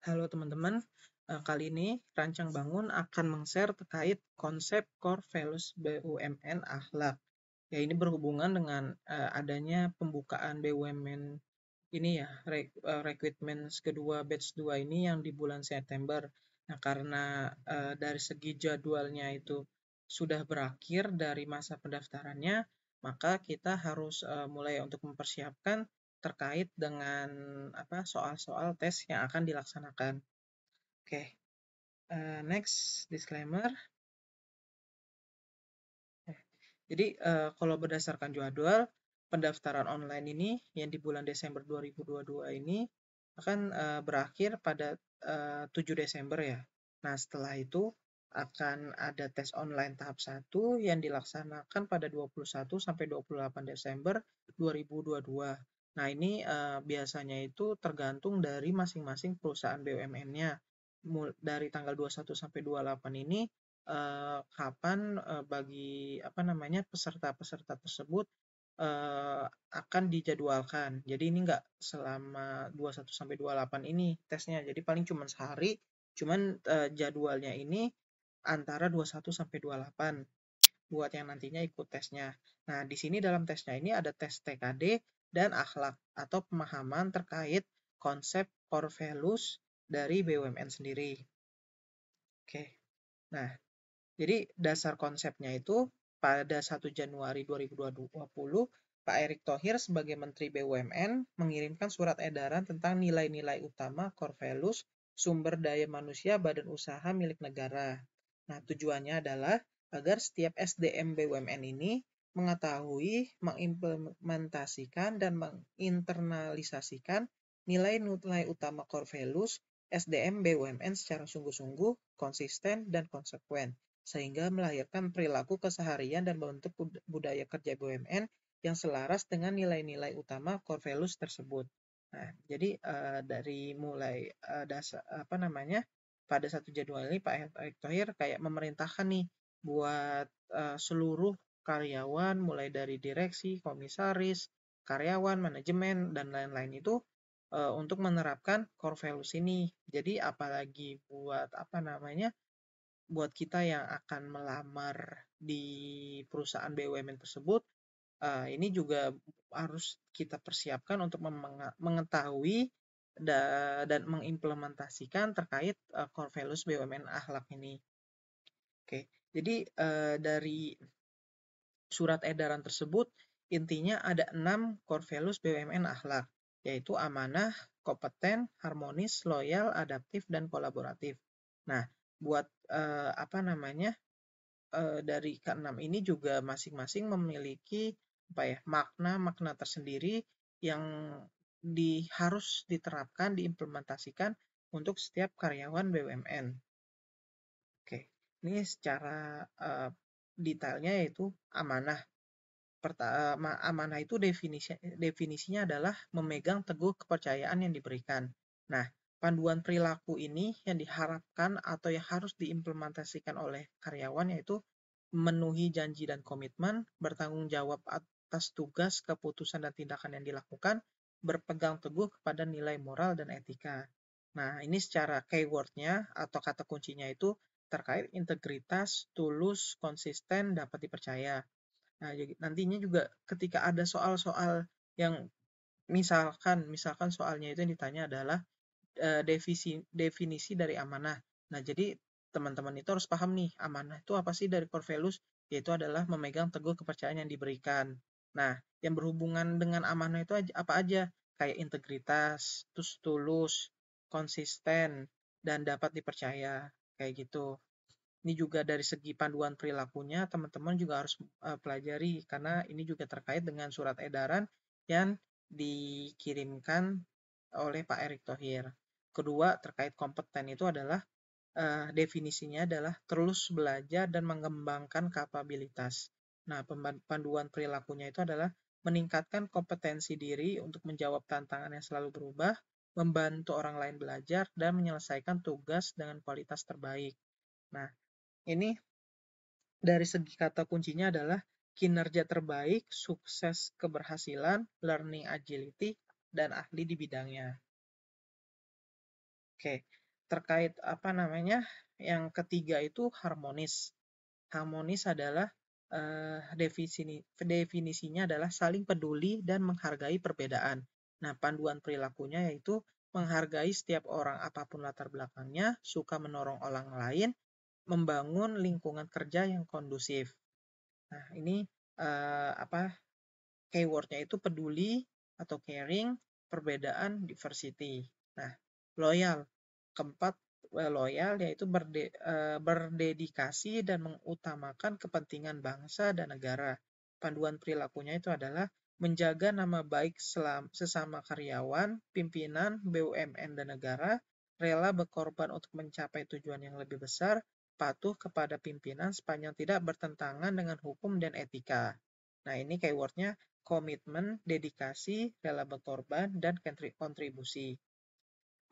Halo teman-teman, kali ini Rancang Bangun akan meng-share terkait konsep core values BUMN akhlak. Ya, ini berhubungan dengan adanya pembukaan BUMN ini ya, recruitment kedua batch 2 ini yang di bulan September. Nah, karena dari segi jadwalnya itu sudah berakhir dari masa pendaftarannya, maka kita harus mulai untuk mempersiapkan terkait dengan soal-soal tes yang akan dilaksanakan. Oke, next disclaimer. Jadi kalau berdasarkan jadwal pendaftaran online ini yang di bulan Desember 2022 ini akan berakhir pada 7 Desember ya. Nah, setelah itu akan ada tes online tahap 1 yang dilaksanakan pada 21 sampai 28 Desember 2022. Nah, ini biasanya itu tergantung dari masing-masing perusahaan BUMN-nya. Dari tanggal 21 sampai 28 ini kapan bagi peserta-peserta tersebut akan dijadwalkan. Jadi ini nggak selama 21 sampai 28 ini tesnya. Jadi paling cuma sehari, cuman jadwalnya ini antara 21 sampai 28 buat yang nantinya ikut tesnya. Nah, di sini dalam tesnya ini ada tes TKD dan akhlak atau pemahaman terkait konsep core values dari BUMN sendiri. Oke. Nah, jadi dasar konsepnya itu pada 1 Januari 2020, Pak Erick Thohir sebagai Menteri BUMN mengirimkan surat edaran tentang nilai-nilai utama core values sumber daya manusia badan usaha milik negara. Nah, tujuannya adalah agar setiap SDM BUMN ini mengetahui, mengimplementasikan, dan menginternalisasikan nilai-nilai utama core values SDM BUMN secara sungguh-sungguh, konsisten, dan konsekuen sehingga melahirkan perilaku keseharian dan membentuk budaya kerja BUMN yang selaras dengan nilai-nilai utama core values tersebut. Nah, jadi dari mulai pada 1 Januari Pak Erick Thohir kayak memerintahkan nih buat seluruh karyawan mulai dari direksi, komisaris, karyawan, manajemen, dan lain-lain itu untuk menerapkan core values ini. Jadi apalagi buat kita yang akan melamar di perusahaan BUMN tersebut, ini juga harus kita persiapkan untuk mengetahui dan mengimplementasikan terkait core values BUMN akhlak ini. Oke, jadi dari surat edaran tersebut intinya ada 6 core values BUMN akhlak, yaitu amanah, kompeten, harmonis, loyal, adaptif, dan kolaboratif. Nah, buat dari keenam ini juga masing-masing memiliki makna-makna tersendiri yang harus diterapkan, diimplementasikan untuk setiap karyawan BUMN. Oke, ini secara detailnya yaitu amanah. Amanah itu definisinya adalah memegang teguh kepercayaan yang diberikan. Nah, panduan perilaku ini yang diharapkan atau yang harus diimplementasikan oleh karyawan yaitu memenuhi janji dan komitmen, bertanggung jawab atas tugas, keputusan, dan tindakan yang dilakukan, berpegang teguh kepada nilai moral dan etika. Nah, ini secara keywordnya atau kata kuncinya itu terkait integritas, tulus, konsisten, dapat dipercaya. Nah, nantinya juga ketika ada soal-soal yang misalkan soalnya itu yang ditanya adalah definisi dari amanah. Nah, jadi teman-teman itu harus paham nih, amanah itu apa sih dari core values? Yaitu adalah memegang teguh kepercayaan yang diberikan. Nah, yang berhubungan dengan amanah itu apa aja? Kayak integritas, terus tulus, konsisten, dan dapat dipercaya. Kayak gitu. Ini juga dari segi panduan perilakunya, teman-teman juga harus pelajari karena ini juga terkait dengan surat edaran yang dikirimkan oleh Pak Erick Thohir. Kedua, terkait kompeten itu adalah definisinya adalah terus belajar dan mengembangkan kapabilitas. Nah, panduan perilakunya itu adalah meningkatkan kompetensi diri untuk menjawab tantangan yang selalu berubah, membantu orang lain belajar, dan menyelesaikan tugas dengan kualitas terbaik. Nah, ini dari segi kata kuncinya adalah kinerja terbaik, sukses keberhasilan, learning agility, dan ahli di bidangnya. Oke, terkait apa namanya, yang ketiga itu harmonis. Harmonis adalah definisinya adalah saling peduli dan menghargai perbedaan. Nah, panduan perilakunya yaitu menghargai setiap orang apapun latar belakangnya, suka menolong orang lain, membangun lingkungan kerja yang kondusif. Nah, ini apa keywordnya itu peduli atau caring, perbedaan, diversity. Nah, loyal. Keempat, loyal yaitu berdedikasi dan mengutamakan kepentingan bangsa dan negara. Panduan perilakunya itu adalah menjaga nama baik sesama karyawan, pimpinan, BUMN, dan negara, rela berkorban untuk mencapai tujuan yang lebih besar, patuh kepada pimpinan sepanjang tidak bertentangan dengan hukum dan etika. Nah, ini keywordnya komitmen, dedikasi, rela berkorban, dan kontribusi.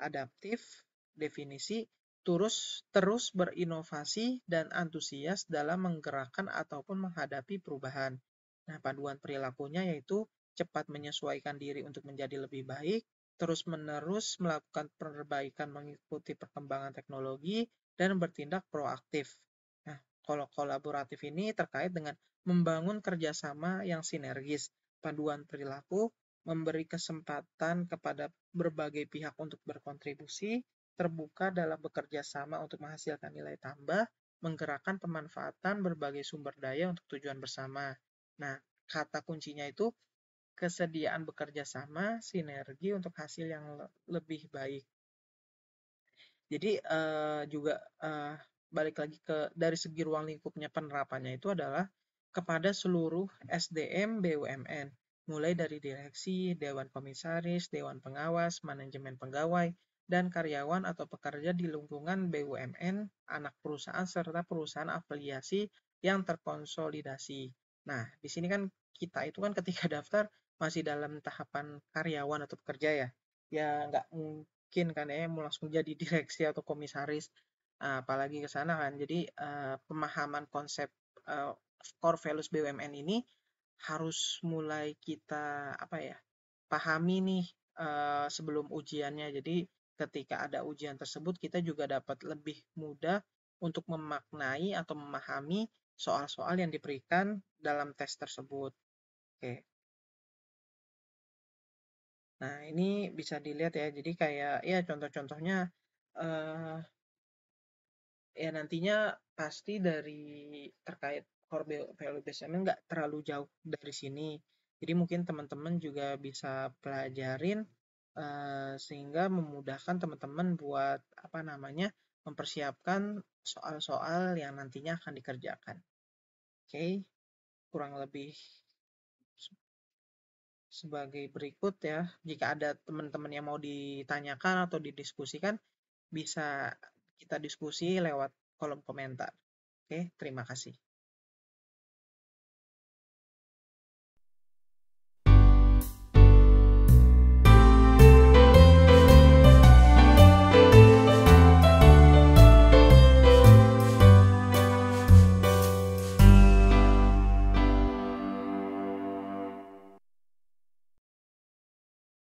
Adaptif, definisi, terus berinovasi dan antusias dalam menggerakkan ataupun menghadapi perubahan. Nah, panduan perilakunya yaitu cepat menyesuaikan diri untuk menjadi lebih baik, terus-menerus melakukan perbaikan mengikuti perkembangan teknologi, dan bertindak proaktif. Nah, kalau kolaboratif ini terkait dengan membangun kerjasama yang sinergis. Panduan perilaku memberi kesempatan kepada berbagai pihak untuk berkontribusi, terbuka dalam bekerja sama untuk menghasilkan nilai tambah, menggerakkan pemanfaatan berbagai sumber daya untuk tujuan bersama. Nah, kata kuncinya itu kesediaan bekerja sama, sinergi untuk hasil yang lebih baik. Jadi juga balik lagi ke dari segi ruang lingkupnya penerapannya itu adalah kepada seluruh SDM BUMN, mulai dari direksi, dewan komisaris, dewan pengawas, manajemen pegawai, dan karyawan atau pekerja di lingkungan BUMN, anak perusahaan, serta perusahaan afiliasi yang terkonsolidasi. Nah, di sini kan kita itu kan ketika daftar masih dalam tahapan karyawan atau pekerja ya. Ya nggak mungkin kan ya mau langsung jadi direksi atau komisaris. Apalagi ke sana kan. Jadi pemahaman konsep core values BUMN ini harus mulai kita apa ya pahami nih sebelum ujiannya. Jadi ketika ada ujian tersebut kita juga dapat lebih mudah untuk memaknai atau memahami soal-soal yang diberikan dalam tes tersebut. Oke. Nah, ini bisa dilihat ya. Jadi kayak ya contoh-contohnya eh ya nantinya pasti dari terkait core value based assessment nggak terlalu jauh dari sini. Jadi mungkin teman-teman juga bisa pelajarin sehingga memudahkan teman-teman buat apa namanya mempersiapkan soal-soal yang nantinya akan dikerjakan. Oke, kurang lebih sebagai berikut ya. Jika ada teman-teman yang mau ditanyakan atau didiskusikan, bisa kita diskusi lewat kolom komentar. Oke, terima kasih.